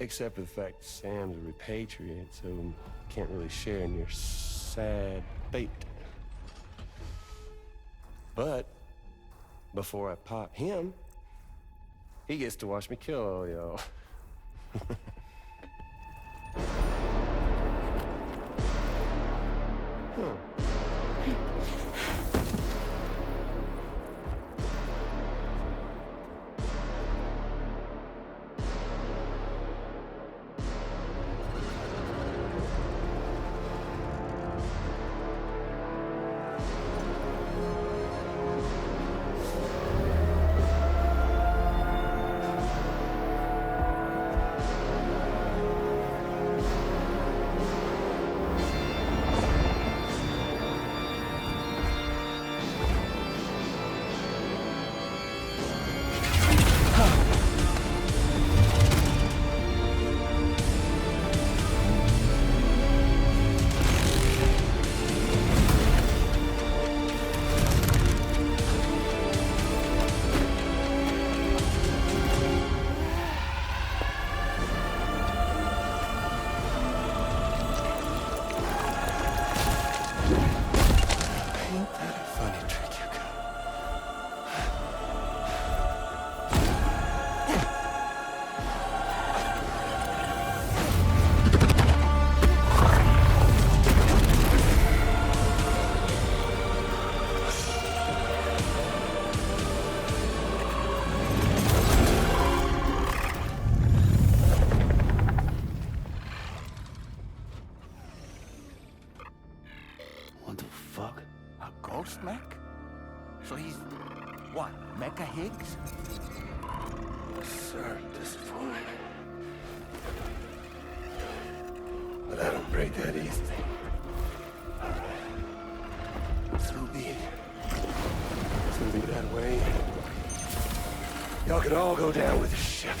Except for the fact Sam's a repatriate, so can't really share in your sad fate. But before I pop him, he gets to watch me kill all y'all. What the fuck? A ghost mech? So he's, what, Mecha Higgs? Sir, disappointed. But I don't break that easy. So be it. It's gonna be that way. Y'all could all go down with the ship.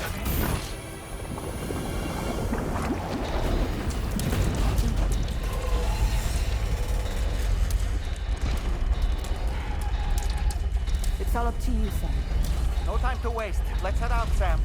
It's all up to you, Sam. No time to waste. Let's head out, Sam.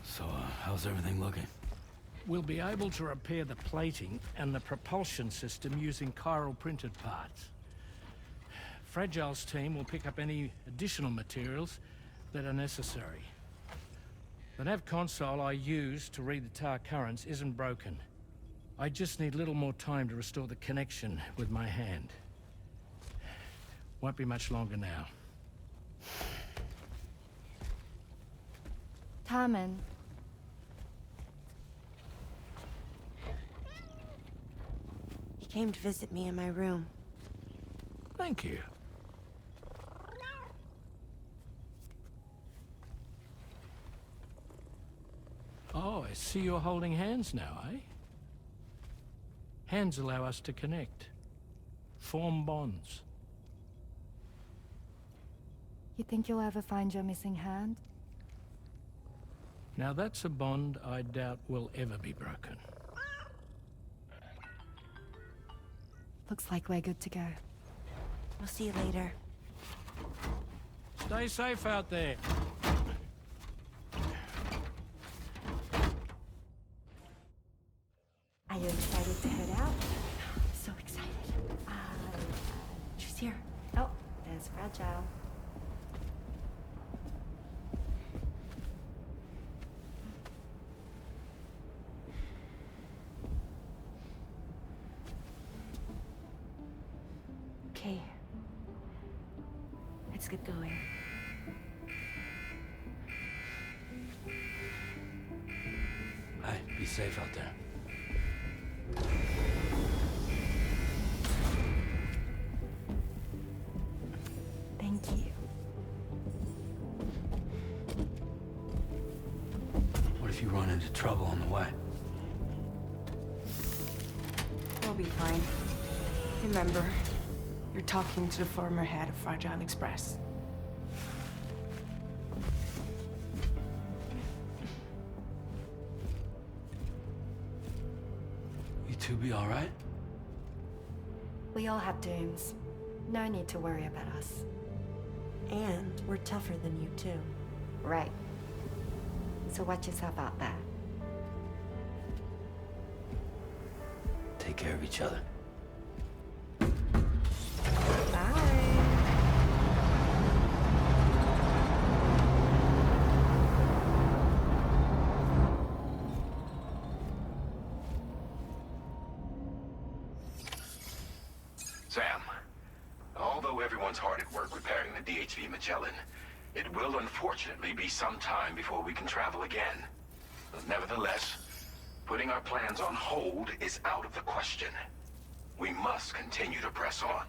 So, how's everything looking? We'll be able to repair the plating and the propulsion system using chiral printed parts. Fragile's team will pick up any additional materials that are necessary. The nav console I use to read the tar currents isn't broken. I just need a little more time to restore the connection with my hand. Won't be much longer now. Carmen. He came to visit me in my room. Thank you. Oh, I see you're holding hands now, eh? Hands allow us to connect, form bonds. You think you'll ever find your missing hand? Now that's a bond I doubt will ever be broken. Looks like we're good to go. We'll see you later. Stay safe out there. Are you excited to head out? So excited. She's here. Oh, there's Fragile. Okay. Let's get going. Hey, be safe out there. Thank you. What if you run into trouble on the way? We'll be fine. Remember, you're talking to the former head of Fragile Express. You two be all right? We all have dooms. No need to worry about us. And we're tougher than you, too. Right. So watch yourself out there. Take care of each other. Sam, although everyone's hard at work repairing the DHV Magellan, it will unfortunately be some time before we can travel again. Nevertheless, putting our plans on hold is out of the question. We must continue to press on.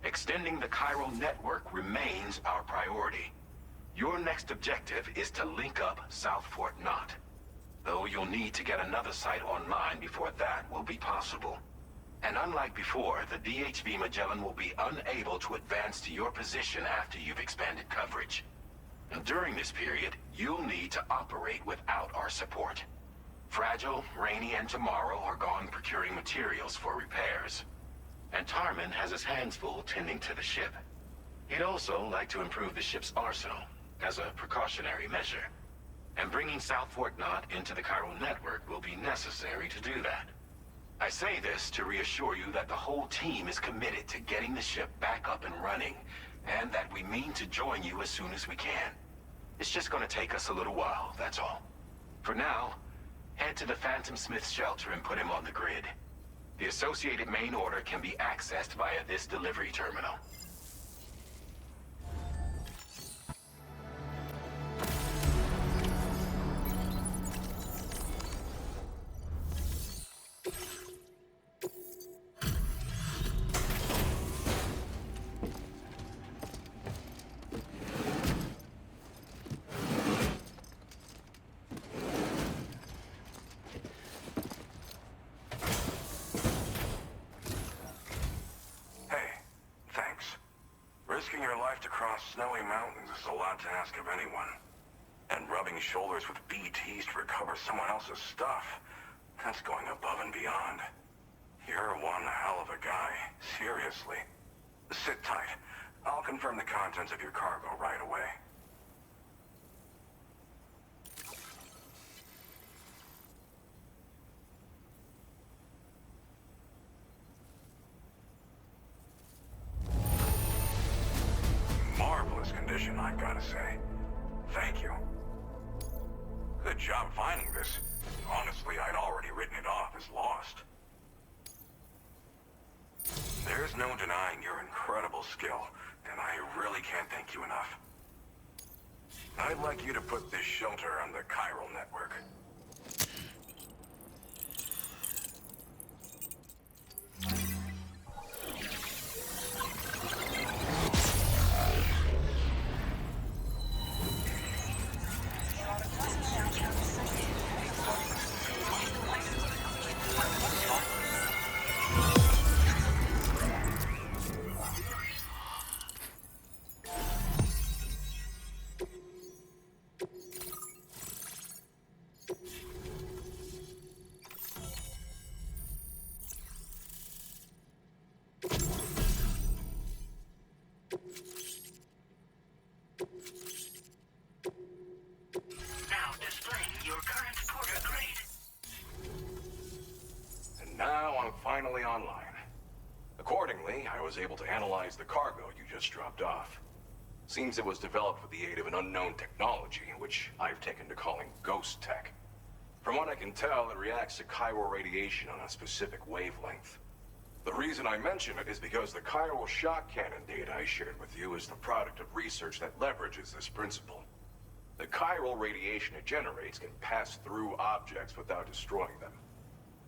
Extending the chiral network remains our priority. Your next objective is to link up South Fort Knot. Though you'll need to get another site online before that will be possible. And unlike before, the DHV Magellan will be unable to advance to your position after you've expanded coverage. And during this period, you'll need to operate without our support. Fragile, Rainey, and Tomorrow are gone procuring materials for repairs. And Tarman has his hands full tending to the ship. He'd also like to improve the ship's arsenal, as a precautionary measure. And bringing South Fort Knot into the chiral network will be necessary to do that. I say this to reassure you that the whole team is committed to getting the ship back up and running, and that we mean to join you as soon as we can. It's just gonna take us a little while, that's all. For now, head to the Phantom Smith's shelter and put him on the grid. The associated main order can be accessed via this delivery terminal. Risking your life to cross snowy mountains is a lot to ask of anyone. And rubbing shoulders with BTs to recover someone else's stuff, that's going above and beyond. You're one hell of a guy, seriously. Sit tight. I'll confirm the contents of your cargo right away. Marvelous condition, I've got to say. Thank you. Good job finding this. Honestly, I'd already written it off as lost. There's no denying your incredible skill, and I really can't thank you enough. I'd like you to put this shelter on the chiral network. finally online. Accordingly, I was able to analyze the cargo you just dropped off. Seems it was developed with the aid of an unknown technology, which I've taken to calling ghost tech. From what I can tell, it reacts to chiral radiation on a specific wavelength. The reason I mention it is because the chiral shock cannon data I shared with you is the product of research that leverages this principle. The chiral radiation it generates can pass through objects without destroying them.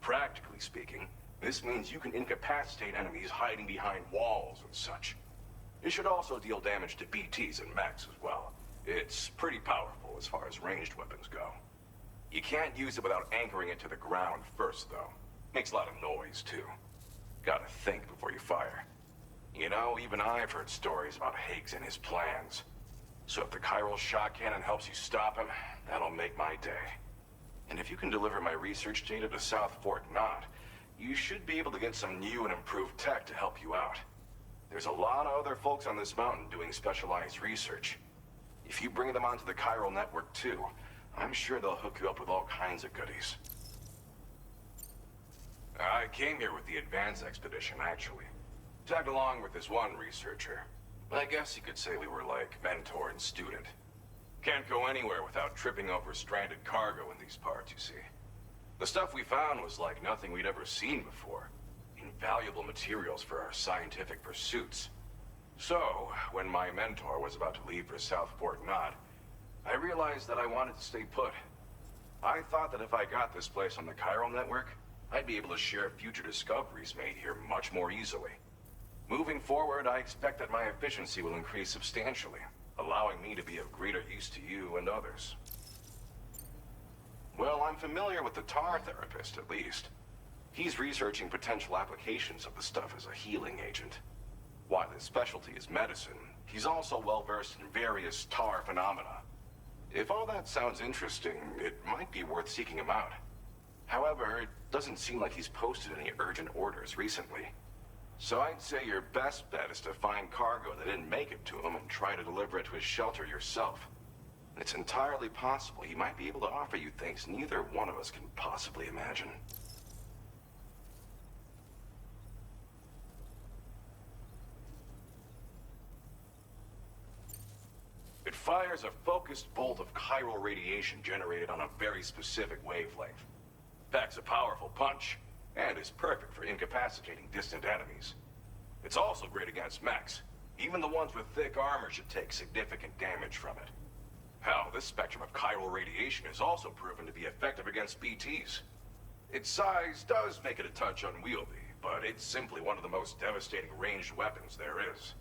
Practically speaking, this means you can incapacitate enemies hiding behind walls and such. It should also deal damage to BTs and mechs as well. It's pretty powerful as far as ranged weapons go. You can't use it without anchoring it to the ground first, though. Makes a lot of noise, too. Gotta think before you fire. You know, even I've heard stories about Higgs and his plans. So if the chiral shock cannon helps you stop him, that'll make my day. And if you can deliver my research data to South Fort Knott, you should be able to get some new and improved tech to help you out. There's a lot of other folks on this mountain doing specialized research. If you bring them onto the chiral network too, I'm sure they'll hook you up with all kinds of goodies. I came here with the advance expedition, actually. Tagged along with this one researcher. I guess you could say we were like mentor and student. Can't go anywhere without tripping over stranded cargo in these parts, you see. The stuff we found was like nothing we'd ever seen before. Invaluable materials for our scientific pursuits. So, when my mentor was about to leave for South Fort Knott, I realized that I wanted to stay put. I thought that if I got this place on the chiral network, I'd be able to share future discoveries made here much more easily. Moving forward, I expect that my efficiency will increase substantially, allowing me to be of greater use to you and others. Well, I'm familiar with the tar therapist, at least. He's researching potential applications of the stuff as a healing agent. While his specialty is medicine, he's also well-versed in various tar phenomena. If all that sounds interesting, it might be worth seeking him out. However, it doesn't seem like he's posted any urgent orders recently. So I'd say your best bet is to find cargo that didn't make it to him and try to deliver it to his shelter yourself. It's entirely possible he might be able to offer you things neither one of us can possibly imagine. It fires a focused bolt of chiral radiation generated on a very specific wavelength. Packs a powerful punch, and is perfect for incapacitating distant enemies. It's also great against mechs. Even the ones with thick armor should take significant damage from it. Hell, this spectrum of chiral radiation is also proven to be effective against BTs. Its size does make it a touch unwieldy, but it's simply one of the most devastating ranged weapons there is.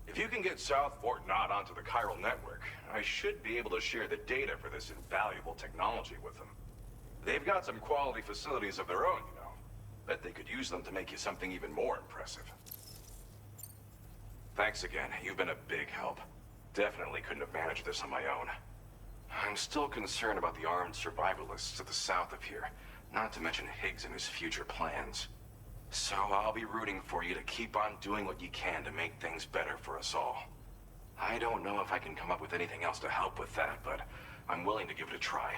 If you can get South Fort Knott onto the chiral network, I should be able to share the data for this invaluable technology with them. They've got some quality facilities of their own, you know. Bet they could use them to make you something even more impressive. Thanks again. You've been a big help. Definitely couldn't have managed this on my own. I'm still concerned about the armed survivalists to the south of here, not to mention Higgs and his future plans. So I'll be rooting for you to keep on doing what you can to make things better for us all. I don't know if I can come up with anything else to help with that, but I'm willing to give it a try.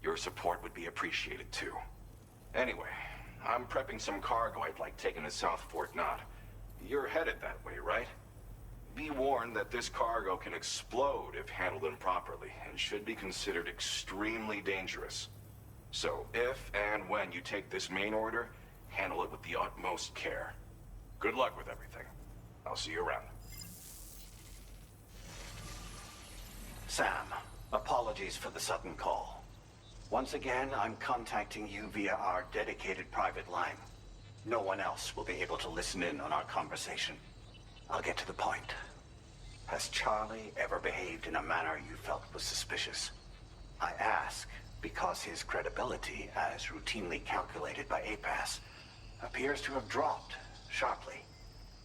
Your support would be appreciated too. Anyway, I'm prepping some cargo I'd like taken to South Fort Knott. You're headed that way, right? Be warned that this cargo can explode if handled improperly, and should be considered extremely dangerous. So if and when you take this main order, handle it with the utmost care. Good luck with everything. I'll see you around. Sam, apologies for the sudden call. Once again, I'm contacting you via our dedicated private line. No one else will be able to listen in on our conversation. I'll get to the point. Has Charlie ever behaved in a manner you felt was suspicious? I ask because his credibility, as routinely calculated by APAS, appears to have dropped sharply.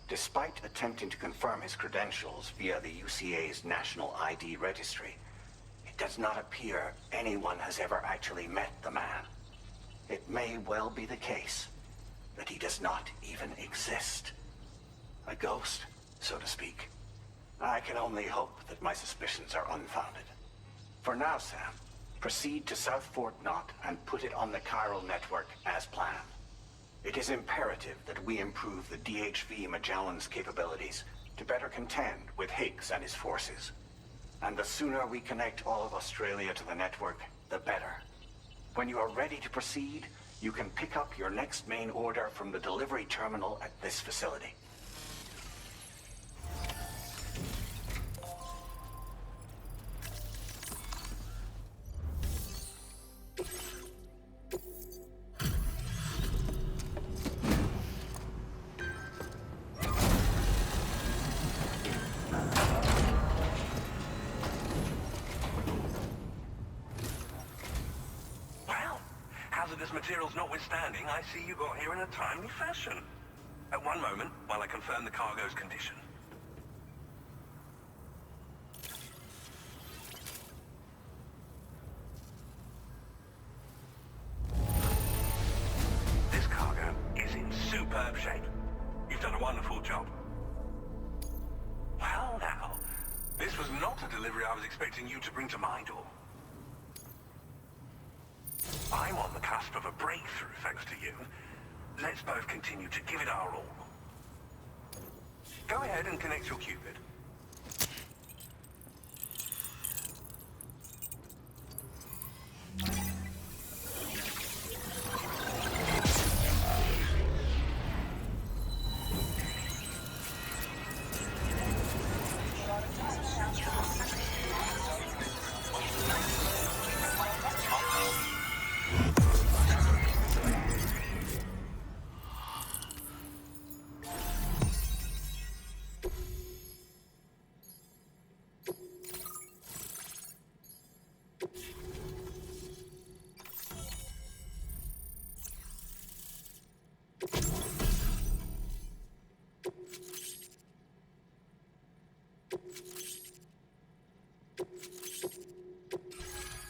Despite attempting to confirm his credentials via the UCA's National ID Registry, it does not appear anyone has ever actually met the man. It may well be the case that he does not even exist. A ghost, so to speak. I can only hope that my suspicions are unfounded. For now, Sam, proceed to South Fort Knott and put it on the chiral network as planned. It is imperative that we improve the DHV Magellan's capabilities to better contend with Higgs and his forces. And the sooner we connect all of Australia to the network, the better. When you are ready to proceed, you can pick up your next main order from the delivery terminal at this facility. Hazardous materials notwithstanding, I see you got here in a timely fashion. At one moment, while I confirm the cargo's condition. This cargo is in superb shape. You've done a wonderful job. Well now, this was not a delivery I was expecting you to bring to my door. I'm on the cusp of a breakthrough, thanks to you. Let's both continue to give it our all. Go ahead and connect your Cupid.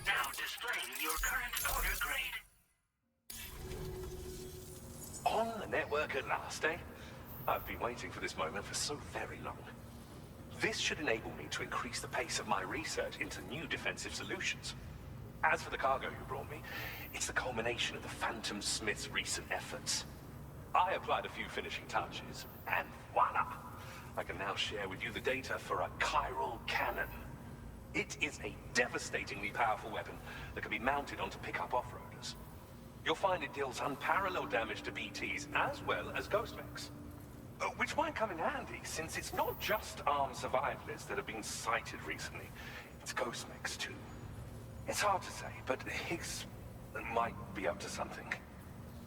Now displaying your current order grade. On the network at last, eh? I've been waiting for this moment for so very long. This should enable me to increase the pace of my research into new defensive solutions. As for the cargo you brought me, it's the culmination of the Phantom Smith's recent efforts. I applied a few finishing touches, and voila! I can now share with you the data for a chiral cannon. It is a devastatingly powerful weapon that can be mounted onto pickup off-roaders. You'll find it deals unparalleled damage to BTs as well as ghost mechs. Which might come in handy, since it's not just armed survivalists that have been sighted recently. It's ghost mechs too. It's hard to say, but Higgs might be up to something.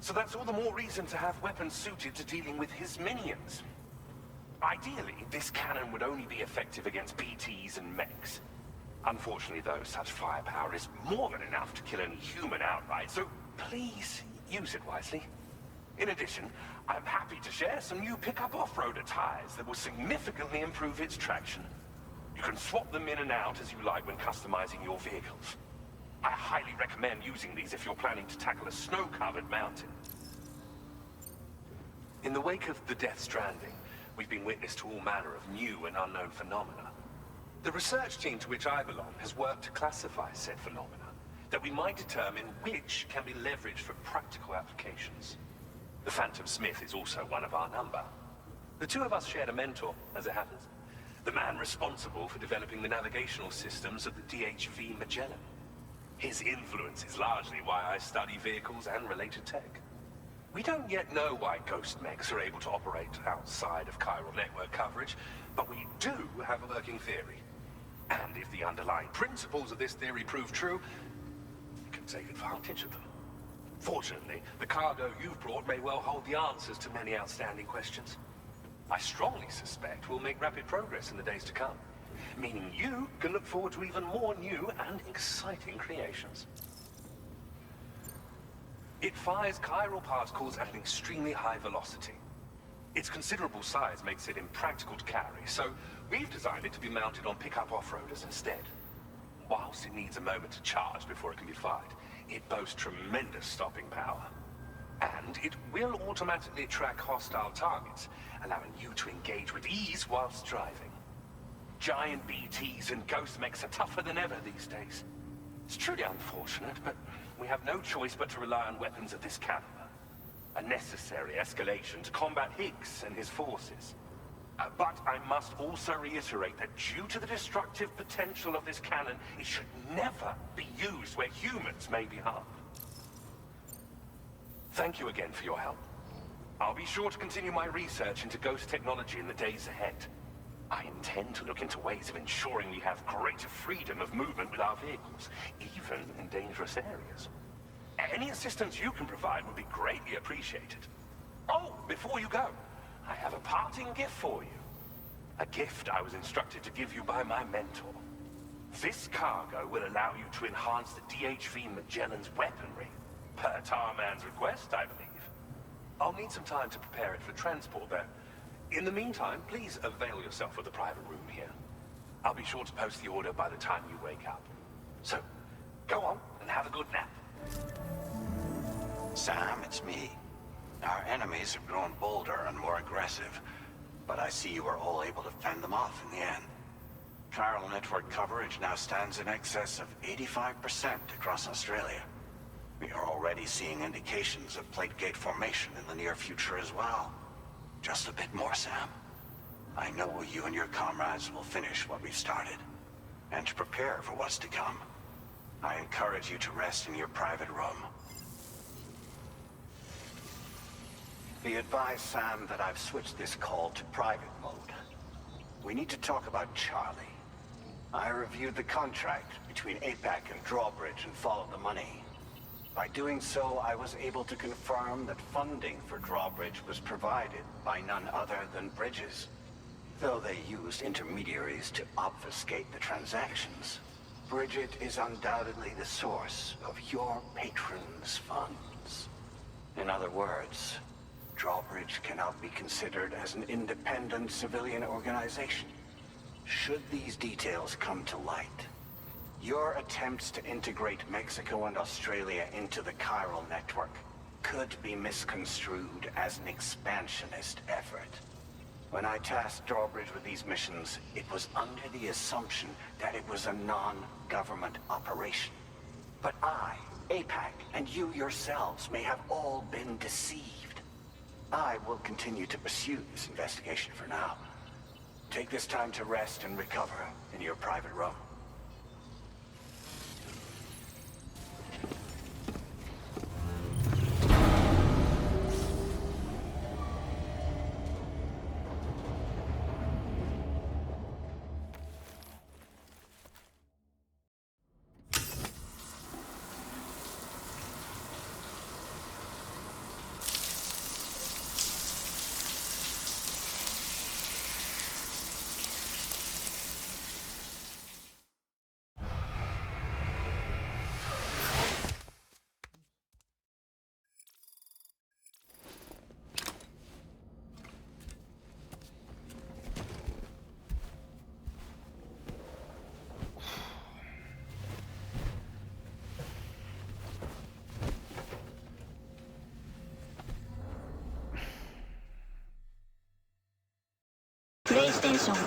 So that's all the more reason to have weapons suited to dealing with his minions. Ideally, this cannon would only be effective against BTs and mechs. Unfortunately, though, such firepower is more than enough to kill any human outright, so please use it wisely. In addition, I'm happy to share some new pickup off-roader tires that will significantly improve its traction. You can swap them in and out as you like when customizing your vehicles. I highly recommend using these if you're planning to tackle a snow-covered mountain. In the wake of the Death Stranding, we've been witness to all manner of new and unknown phenomena. The research team to which I belong has worked to classify said phenomena, that we might determine which can be leveraged for practical applications. The Phantom Smith is also one of our number. The two of us shared a mentor, as it happens. The man responsible for developing the navigational systems of the DHV Magellan. His influence is largely why I study vehicles and related tech. We don't yet know why ghost mechs are able to operate outside of chiral network coverage, but we do have a working theory. And if the underlying principles of this theory prove true, we can take advantage of them. Fortunately, the cargo you've brought may well hold the answers to many outstanding questions. I strongly suspect we'll make rapid progress in the days to come, meaning you can look forward to even more new and exciting creations. It fires chiral particles at an extremely high velocity. Its considerable size makes it impractical to carry, so we've designed it to be mounted on pickup off-roaders instead. Whilst it needs a moment to charge before it can be fired, it boasts tremendous stopping power. And it will automatically track hostile targets, allowing you to engage with ease whilst driving. Giant BTs and ghost mechs are tougher than ever these days. It's truly unfortunate, but we have no choice but to rely on weapons of this caliber. a necessary escalation to combat Higgs and his forces. But I must also reiterate that due to the destructive potential of this cannon, it should never be used where humans may be harmed. Thank you again for your help. I'll be sure to continue my research into ghost technology in the days ahead. I intend to look into ways of ensuring we have greater freedom of movement with our vehicles, even in dangerous areas. Any assistance you can provide would be greatly appreciated. Oh, before you go, I have a parting gift for you. A gift I was instructed to give you by my mentor. This cargo will allow you to enhance the DHV Magellan's weaponry, per Tarman's request, I believe. I'll need some time to prepare it for transport, though. In the meantime, please avail yourself of the private room here. I'll be sure to post the order by the time you wake up. So, go on and have a good nap. Sam, it's me. Our enemies have grown bolder and more aggressive, but I see you were all able to fend them off in the end. Chiral network coverage now stands in excess of 85% across Australia. We are already seeing indications of plate gate formation in the near future as well. Just a bit more, Sam. I know you and your comrades will finish what we've started, and to prepare for what's to come. I encourage you to rest in your private room. Be advised, Sam, that I've switched this call to private mode. We need to talk about Charlie. I reviewed the contract between APAC and Drawbridge and followed the money. By doing so, I was able to confirm that funding for Drawbridge was provided by none other than Bridges. Though they used intermediaries to obfuscate the transactions, Bridget is undoubtedly the source of your patron's funds. In other words, Drawbridge cannot be considered as an independent civilian organization. Should these details come to light, your attempts to integrate Mexico and Australia into the chiral network could be misconstrued as an expansionist effort. When I tasked Drawbridge with these missions, it was under the assumption that it was a non-government operation. But I, APAC, and you yourselves may have all been deceived. I will continue to pursue this investigation for now. Take this time to rest and recover in your private room. PlayStation